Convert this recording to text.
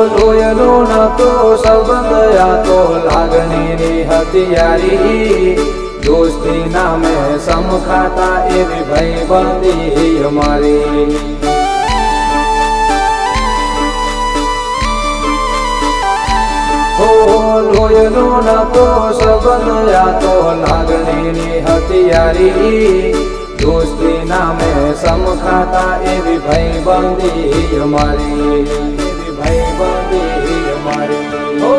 લોયનો નતો સંબંધ આ તો લાગણીની હથિયારી દોસ્તી નામે સમખાતા એવી ભાઈબંધી અમારી લોયનો નતો સંબંધ આ તો લાગણીની હથિયારી દોસ્તી નામે સમખાતા એવી ભાઈબંધી અમારી એવી ભાઈબંધી અમારી